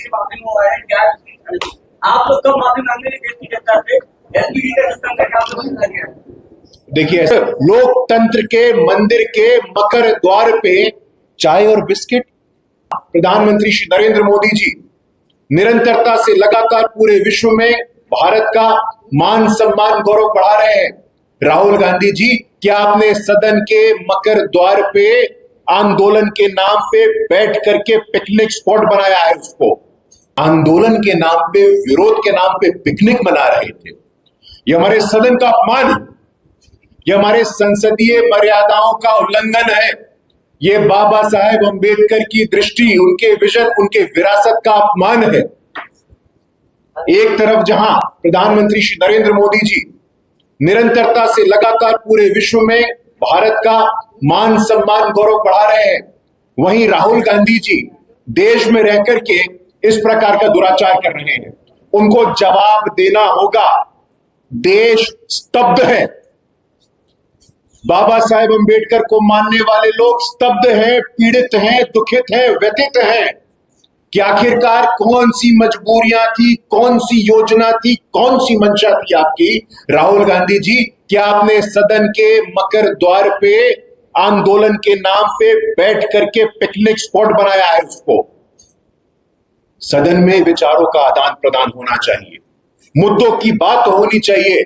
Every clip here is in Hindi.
से माफी मंगवाए हैं, क्या आप लोग कब माफी मांगने की देश की जनता से एसपीडी का सिस्टम करके आप लोगों ने किया? देखिए, लोकतंत्र के मंदिर के मकर द्वार पे चाय और बिस्किट। प्रधानमंत्री श्री नरेंद्र मोदी जी निरंतरता से लगातार पूरे विश्व में भारत का मान सम्मान गौरव बढ़ा रहे हैं। राहुल गांधी जी, क्या आपने सदन के मकर द्वार पे आंदोलन के नाम पे बैठ करके पिकनिक स्पॉट बनाया है? उसको आंदोलन के नाम पे, विरोध के नाम पे पिकनिक मना रहे थे। यह हमारे सदन का अपमान है, यह हमारे संसदीय मर्यादाओं का उल्लंघन है, ये बाबा साहेब अंबेडकर की दृष्टि, उनके विजन, उनके विरासत का अपमान है। एक तरफ जहां प्रधानमंत्री श्री नरेंद्र मोदी जी निरंतरता से लगातार पूरे विश्व में भारत का मान सम्मान गौरव बढ़ा रहे हैं, वहीं राहुल गांधी जी देश में रह करके इस प्रकार का दुराचार कर रहे हैं। उनको जवाब देना होगा। देश स्तब्ध है। बाबा साहेब अंबेडकर को मानने वाले लोग स्तब्ध हैं, पीड़ित हैं, दुखित हैं, व्यथित हैं कि आखिरकार कौन सी मजबूरियां थी, कौन सी योजना थी, कौन सी मंशा थी आपकी? राहुल गांधी जी, क्या आपने सदन के मकर द्वार पे आंदोलन के नाम पे बैठ करके पिकनिक स्पॉट बनाया है? उसको सदन में विचारों का आदान प्रदान होना चाहिए, मुद्दों की बात होनी चाहिए,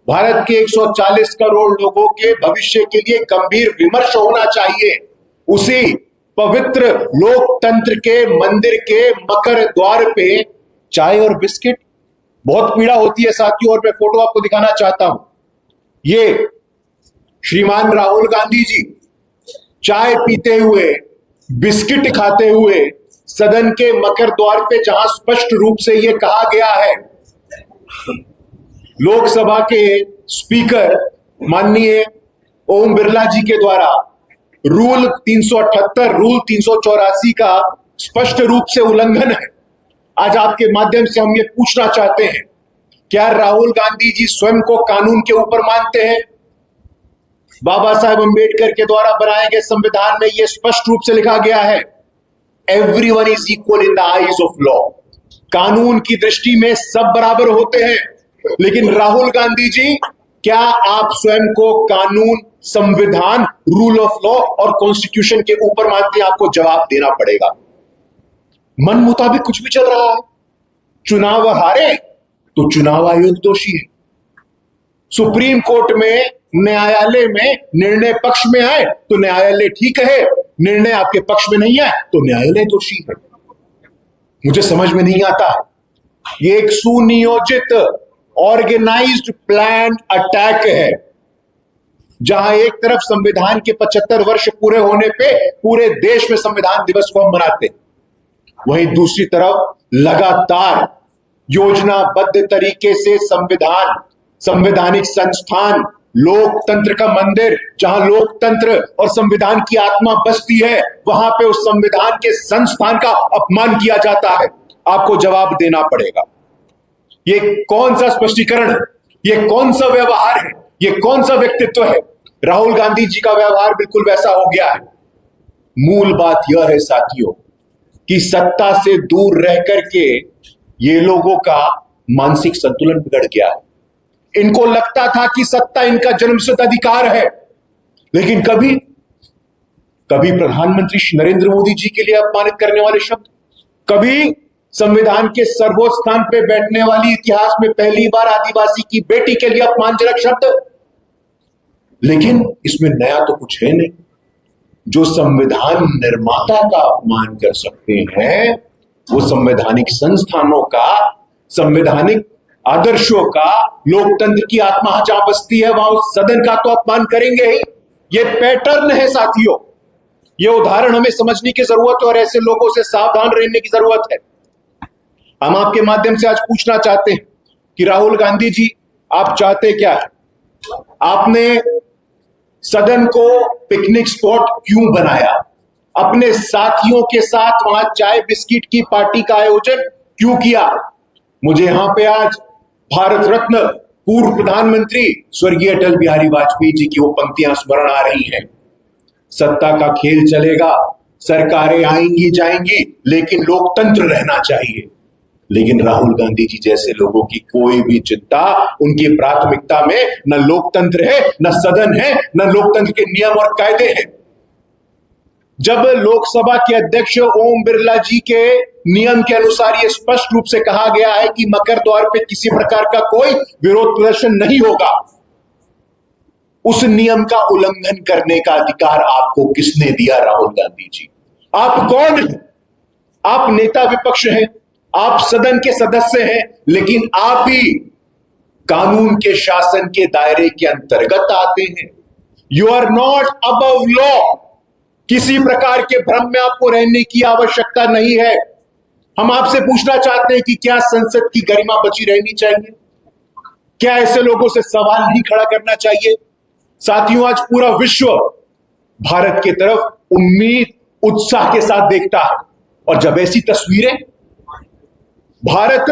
भारत के 140 करोड़ लोगों के भविष्य के लिए गंभीर विमर्श होना चाहिए। उसी पवित्र लोकतंत्र के मंदिर के मकर द्वार पे चाय और बिस्किट, बहुत पीड़ा होती है साथियों। और मैं फोटो आपको दिखाना चाहता हूं। ये श्रीमान राहुल गांधी जी चाय पीते हुए, बिस्किट खाते हुए सदन के मकर द्वार पे, जहां स्पष्ट रूप से यह कहा गया है, लोकसभा के स्पीकर माननीय ओम बिरला जी के द्वारा रूल 378, रूल 384 का स्पष्ट रूप से उल्लंघन है। आज आपके माध्यम से हम ये पूछना चाहते हैं, क्या राहुल गांधी जी स्वयं को कानून के ऊपर मानते हैं? बाबा साहेब अंबेडकर के द्वारा बनाए गए संविधान में यह स्पष्ट रूप से लिखा गया है, everyone is equal in the eyes of law. कानून की दृष्टि में सब बराबर होते हैं। लेकिन राहुल गांधी जी, क्या आप स्वयं को कानून, संविधान, रूल ऑफ लॉ और कॉन्स्टिट्यूशन के ऊपर मानते हैं? आपको जवाब देना पड़ेगा। मन मुताबिक कुछ भी चल रहा है। चुनाव हारे तो चुनाव आयोग दोषी है। सुप्रीम कोर्ट में, न्यायालय में निर्णय पक्ष में आए तो न्यायालय ठीक है, निर्णय आपके पक्ष में नहीं आए तो न्यायालय दोषी है। मुझे समझ में नहीं आता। ये एक सुनियोजित, ऑर्गेनाइज्ड, प्लान्ड अटैक है, जहां एक तरफ संविधान के 75 वर्ष पूरे होने पे पूरे देश में संविधान दिवस को हम मनाते, वहीं दूसरी तरफ लगातार योजनाबद्ध तरीके से संविधान, संवैधानिक संस्थान, लोकतंत्र का मंदिर, जहां लोकतंत्र और संविधान की आत्मा बसती है, वहां पे उस संविधान के संस्थान का अपमान किया जाता है। आपको जवाब देना पड़ेगा। ये कौन सा स्पष्टीकरण है? ये कौन सा व्यवहार है? ये कौन सा व्यक्तित्व है? राहुल गांधी जी का व्यवहार बिल्कुल वैसा हो गया है। मूल बात यह है साथियों कि सत्ता से दूर रह करके ये लोगों का मानसिक संतुलन बिगड़ गया है। इनको लगता था कि सत्ता इनका जन्मसिद्ध अधिकार है, लेकिन कभी कभी प्रधानमंत्री श्री नरेंद्र मोदी जी के लिए अपमानित करने वाले शब्द, कभी संविधान के सर्वोच्च स्थान पर बैठने वाली, इतिहास में पहली बार आदिवासी की बेटी के लिए अपमानजनक शब्द। लेकिन इसमें नया तो कुछ है नहीं। जो संविधान निर्माता का अपमान कर सकते हैं, वो संवैधानिक संस्थानों का, संवैधानिक आदर्शों का, लोकतंत्र की आत्मा जहां बसती है वहां उस सदन का तो अपमान करेंगे ही। ये पैटर्न है साथियों, ये उदाहरण हमें समझने की जरूरत है और ऐसे लोगों से सावधान रहने की जरूरत है। हम आपके माध्यम से आज पूछना चाहते हैं कि राहुल गांधी जी, आप चाहते क्या है? आपने सदन को पिकनिक स्पॉट क्यों बनाया? अपने साथियों के साथ वहां चाय बिस्किट की पार्टी का आयोजन क्यों किया? मुझे यहां पे आज भारत रत्न पूर्व प्रधानमंत्री स्वर्गीय अटल बिहारी वाजपेयी जी की वो पंक्तियां स्मरण आ रही हैं। सत्ता का खेल चलेगा, सरकारें आएंगी जाएंगी, लेकिन लोकतंत्र रहना चाहिए। लेकिन राहुल गांधी जी जैसे लोगों की कोई भी चिंता, उनकी प्राथमिकता में न लोकतंत्र है, न सदन है, न लोकतंत्र के नियम और कायदे हैं। जब लोकसभा के अध्यक्ष ओम बिरला जी के नियम के अनुसार यह स्पष्ट रूप से कहा गया है कि मकर द्वार पे किसी प्रकार का कोई विरोध प्रदर्शन नहीं होगा, उस नियम का उल्लंघन करने का अधिकार आपको किसने दिया? राहुल गांधी जी, आप कौन हैं? आप नेता विपक्ष हैं, आप सदन के सदस्य हैं, लेकिन आप ही कानून के शासन के दायरे के अंतर्गत आते हैं। You are not above law. किसी प्रकार के भ्रम में आपको रहने की आवश्यकता नहीं है। हम आपसे पूछना चाहते हैं कि क्या संसद की गरिमा बची रहनी चाहिए? क्या ऐसे लोगों से सवाल नहीं खड़ा करना चाहिए? साथियों, आज पूरा विश्व भारत की तरफ उम्मीद, उत्साह के साथ देखता है, और जब ऐसी तस्वीरें, भारत,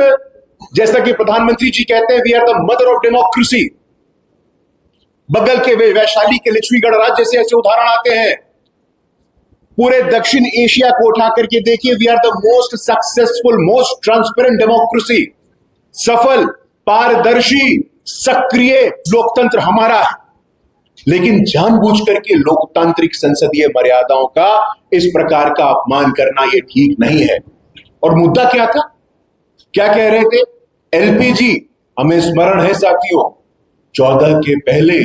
जैसा कि प्रधानमंत्री जी कहते हैं, we are the mother of democracy, बगल के वे वैशाली के लक्ष्मीगढ़ राज्य से ऐसे उदाहरण आते हैं। पूरे दक्षिण एशिया को उठा करके देखिए, we are the most successful, most transparent democracy. सफल, पारदर्शी, सक्रिय लोकतंत्र हमारा है। लेकिन जानबूझ करके लोकतांत्रिक संसदीय मर्यादाओं का इस प्रकार का अपमान करना यह ठीक नहीं है। और मुद्दा क्या था? क्या कह रहे थे? एलपीजी, हमें स्मरण है साथियों, 14 के पहले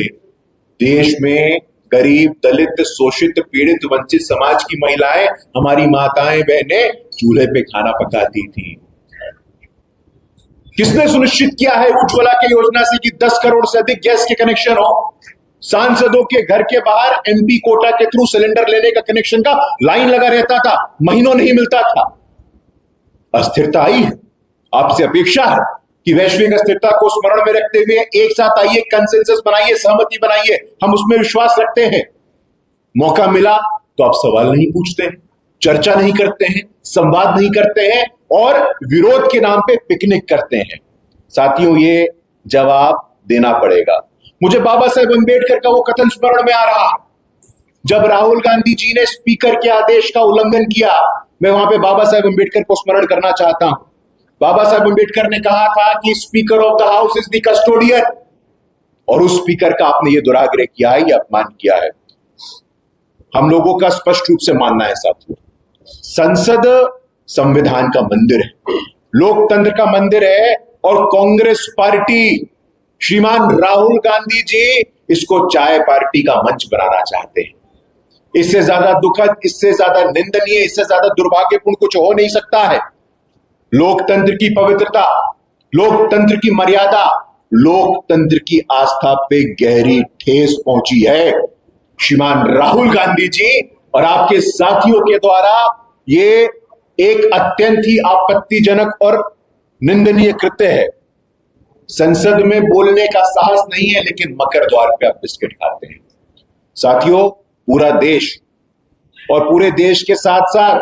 देश में गरीब, दलित, शोषित, पीड़ित, वंचित समाज की महिलाएं, हमारी माताएं बहनें चूल्हे पे खाना पकाती थी। किसने सुनिश्चित किया है उज्ज्वला की योजना से कि 10 करोड़ से अधिक गैस के कनेक्शन हो? सांसदों के घर के बाहर एमपी कोटा के थ्रू सिलेंडर लेने का कनेक्शन का लाइन लगा रहता था, महीनों नहीं मिलता था। अस्थिरता आई है। आपसे अपेक्षा है कि वैश्विक अस्थिरता को स्मरण में रखते हुए एक साथ आइए, कंसेंसस बनाइए, सहमति बनाइए। हम उसमें विश्वास रखते हैं। मौका मिला तो आप सवाल नहीं पूछते हैं, चर्चा नहीं करते हैं, संवाद नहीं करते हैं, और विरोध के नाम पे पिकनिक करते हैं। साथियों, ये जवाब देना पड़ेगा। मुझे बाबा साहेब अंबेडकर का वो कथन स्मरण में आ रहा है, जब राहुल गांधी जी ने स्पीकर के आदेश का उल्लंघन किया। मैं वहां पे बाबा साहेब अंबेडकर को स्मरण करना चाहता हूं। बाबा साहेब अंबेडकर ने कहा था कि speaker of the house is the custodian, और उस स्पीकर का आपने ये दुराग्रह किया है, ये अपमान किया है। हम लोगों का स्पष्ट रूप से मानना है साथियों, संसद संविधान का मंदिर है, लोकतंत्र का मंदिर है, और कांग्रेस पार्टी, श्रीमान राहुल गांधी जी इसको चाय पार्टी का मंच बनाना चाहते हैं। इससे ज्यादा दुखद, इससे ज्यादा निंदनीय, इससे ज्यादा दुर्भाग्यपूर्ण कुछ हो नहीं सकता है। लोकतंत्र की पवित्रता, लोकतंत्र की मर्यादा, लोकतंत्र की आस्था पे गहरी ठेस पहुंची है। श्रीमान राहुल गांधी जी और आपके साथियों के द्वारा ये एक अत्यंत ही आपत्तिजनक और निंदनीय कृत्य है। संसद में बोलने का साहस नहीं है, लेकिन मकर द्वार पे आप बिस्किट खाते हैं। साथियों, पूरा देश और पूरे देश के साथ साथ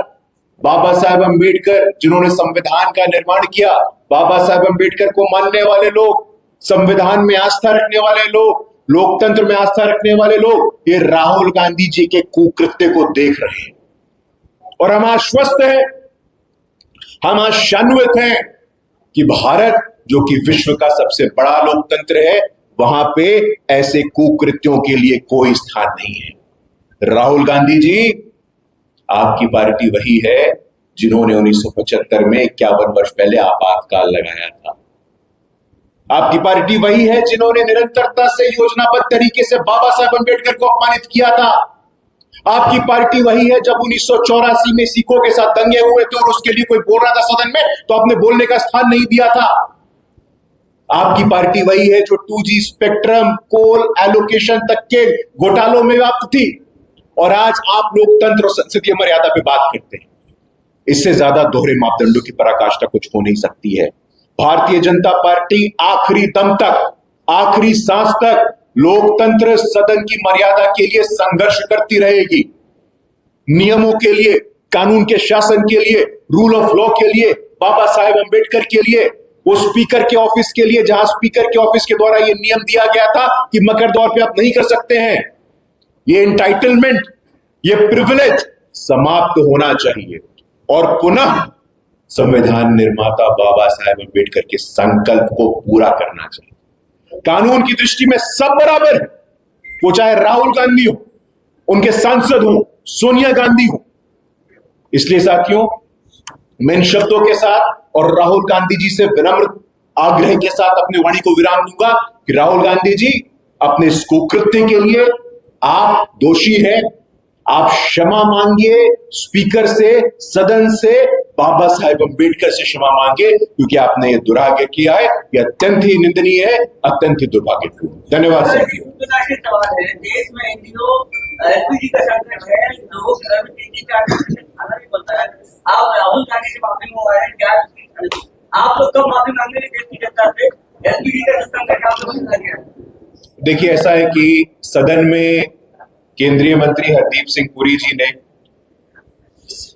बाबा साहेब अंबेडकर, जिन्होंने संविधान का निर्माण किया, बाबा साहेब अंबेडकर को मानने वाले लोग, संविधान में आस्था रखने वाले लोग, लोकतंत्र में आस्था रखने वाले लोग, ये राहुल गांधी जी के कुकृत्य को देख रहे हैं। और हम आश्वस्त हैं, हम आशान्वित हैं कि भारत, जो कि विश्व का सबसे बड़ा लोकतंत्र है, वहां पे ऐसे कुकृत्यों के लिए कोई स्थान नहीं है। राहुल गांधी जी, आपकी पार्टी वही है जिन्होंने 1975 में 51 वर्ष पहले आपातकाल लगाया था। आपकी पार्टी वही है जिन्होंने निरंतरता से योजनाबद्ध तरीके से बाबा साहेब अंबेडकर को अपमानित किया था। आपकी पार्टी वही है जब 1984 में सिखों के साथ दंगे हुए थे और उसके लिए कोई बोल रहा था सदन में, तो आपने बोलने का स्थान नहीं दिया था। आपकी पार्टी वही है जो 2G स्पेक्ट्रम, कोल एलोकेशन तक के घोटालों में व्याप्त थी, और आज आप लोकतंत्र और संसदीय मर्यादा पे बात करते हैं। इससे ज्यादा दोहरे मापदंडों की पराकाष्ठा कुछ हो नहीं सकती है। भारतीय जनता पार्टी आखिरी दम तक, आखिरी सांस तक लोकतंत्र, सदन की मर्यादा के लिए संघर्ष करती रहेगी। नियमों के लिए, कानून के शासन के लिए, रूल ऑफ लॉ के लिए, बाबा साहेब अंबेडकर के लिए, वो स्पीकर के ऑफिस के लिए, जहां स्पीकर के ऑफिस के द्वारा यह नियम दिया गया था कि मकर दौर पे आप नहीं कर सकते हैं। ये एंटाइटलमेंट, ये प्रिविलेज समाप्त होना चाहिए और पुनः संविधान निर्माता बाबा साहेब अम्बेडकर के संकल्प को पूरा करना चाहिए। कानून की दृष्टि में सब बराबर है, वो चाहे राहुल गांधी हो, उनके सांसद हो, सोनिया गांधी हो। इसलिए साथियों, मैं इन शब्दों के साथ और राहुल गांधी जी से विनम्र आग्रह के साथ अपनी वाणी को विराम दूंगा कि राहुल गांधी जी, अपने इस कुकृत्य के लिए आप दोषी हैं। आप क्षमा मांगिए स्पीकर से, सदन से, बाबा साहेब अम्बेडकर से क्षमा मांगिए, क्योंकि आपने ये दुराग्रह किया है। यह अत्यंत ही निंदनीय है, अत्यंत ही दुर्भाग्यपूर्ण। धन्यवाद सर। सवाल है, देश में इन दिनों एलपीजी का संकट है, लोग घर में तीन चार खाना नहीं बनता है। आप राहुल गांधी से माफी मंगवा रहे हैं, क्या आप लोग कब माफी मांगने की देश की जनता से? एलपीजी का संकट आप लोगों ने किया। देखिए, ऐसा है कि सदन में केंद्रीय मंत्री हरदीप सिंह पुरी जी ने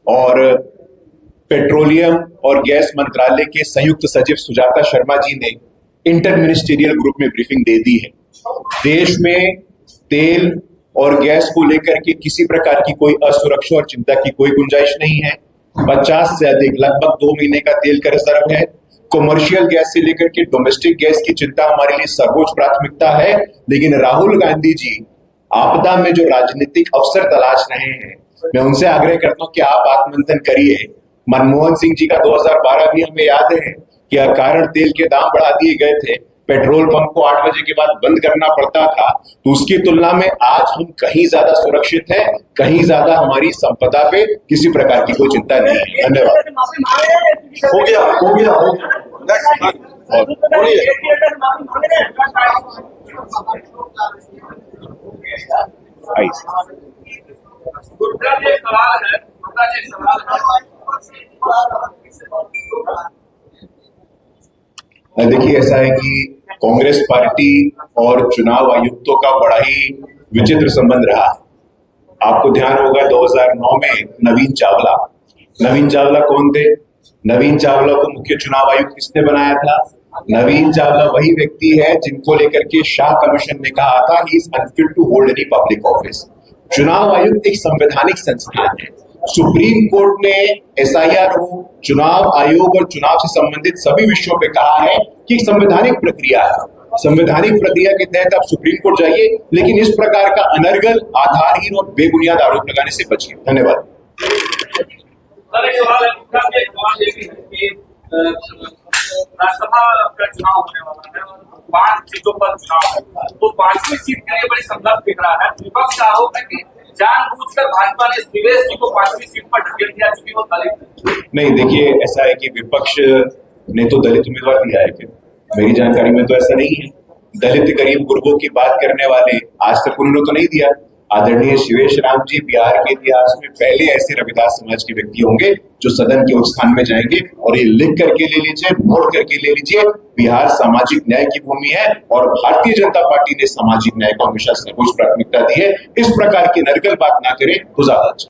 और पेट्रोलियम और गैस मंत्रालय के संयुक्त सचिव सुजाता शर्मा जी ने इंटर मिनिस्टीरियल ग्रुप में ब्रीफिंग दे दी है। देश में तेल और गैस को लेकर के किसी प्रकार की कोई असुरक्षा और चिंता की कोई गुंजाइश नहीं है। 50 से अधिक, लगभग 2 महीने का तेल का रिजर्व है। कमर्शियल गैस से लेकर के डोमेस्टिक गैस की चिंता हमारे लिए सर्वोच्च प्राथमिकता है। लेकिन राहुल गांधी जी आपदा में जो राजनीतिक अवसर तलाश रहे हैं, मैं उनसे आग्रह करता हूं कि आप आत्ममंथन करिए। मनमोहन सिंह जी का 2012 भी हमें याद है कि कारण तेल के दाम बढ़ा दिए गए थे, पेट्रोल पंप को 8 बजे के बाद बंद करना पड़ता था। तो उसकी तुलना में आज हम कहीं ज्यादा सुरक्षित हैं, कहीं ज्यादा हमारी संपदा पे किसी प्रकार की कोई चिंता नहीं है। धन्यवाद। हो गया देखिए, ऐसा है कि कांग्रेस पार्टी और चुनाव आयुक्तों का बड़ा ही विचित्र संबंध रहा है। आपको ध्यान होगा 2009 में नवीन चावला कौन थे? नवीन चावला को मुख्य चुनाव आयुक्त किसने बनाया था? नवीन चावला वही व्यक्ति है जिनको लेकर के शाह कमीशन ने कहा था he is unfit to hold any public office. चुनाव आयुक्त एक संवैधानिक संस्थान है। सुप्रीम कोर्ट ने एसआईआर हो, चुनाव आयोग और चुनाव से संबंधित सभी विषयों पे कहा है कि एक संवैधानिक प्रक्रिया है। संवैधानिक प्रक्रिया के तहत आप सुप्रीम कोर्ट जाइए, लेकिन इस प्रकार का अनर्गल, आधारहीन और बेबुनियाद आरोप लगाने से बचिए। धन्यवाद। राज्यसभा का चुनाव होने वाला है और 5 सीटों पर चुनाव है, तो 5वीं सीट के लिए बड़ी संघर्ष दिख रहा है। विपक्ष का आरोप है कि जानबूझकर भाजपा ने शिवेश जी को 5वीं सीट पर ढकेल दिया, चूंकि वो दलित नहीं। देखिए, ऐसा है कि विपक्ष ने तो दलित उम्मीदवार दिया है क्या? मेरी जानकारी में तो ऐसा नहीं है। दलित गरीब गुरबों की बात करने वाले आज तक उन्होंने तो नहीं दिया। आदरणीय शिवेश राम जी बिहार के इतिहास में पहले ऐसे रविदास समाज के व्यक्ति होंगे जो सदन के उस स्थान में जाएंगे। और ये लिख करके ले लीजिए, नोट करके ले लीजिए, बिहार सामाजिक न्याय की भूमि है और भारतीय जनता पार्टी ने सामाजिक न्याय को हमेशा सर्वोच्च प्राथमिकता दी है। इस प्रकार की नरकल बात ना करें तो ज्यादा अच्छा।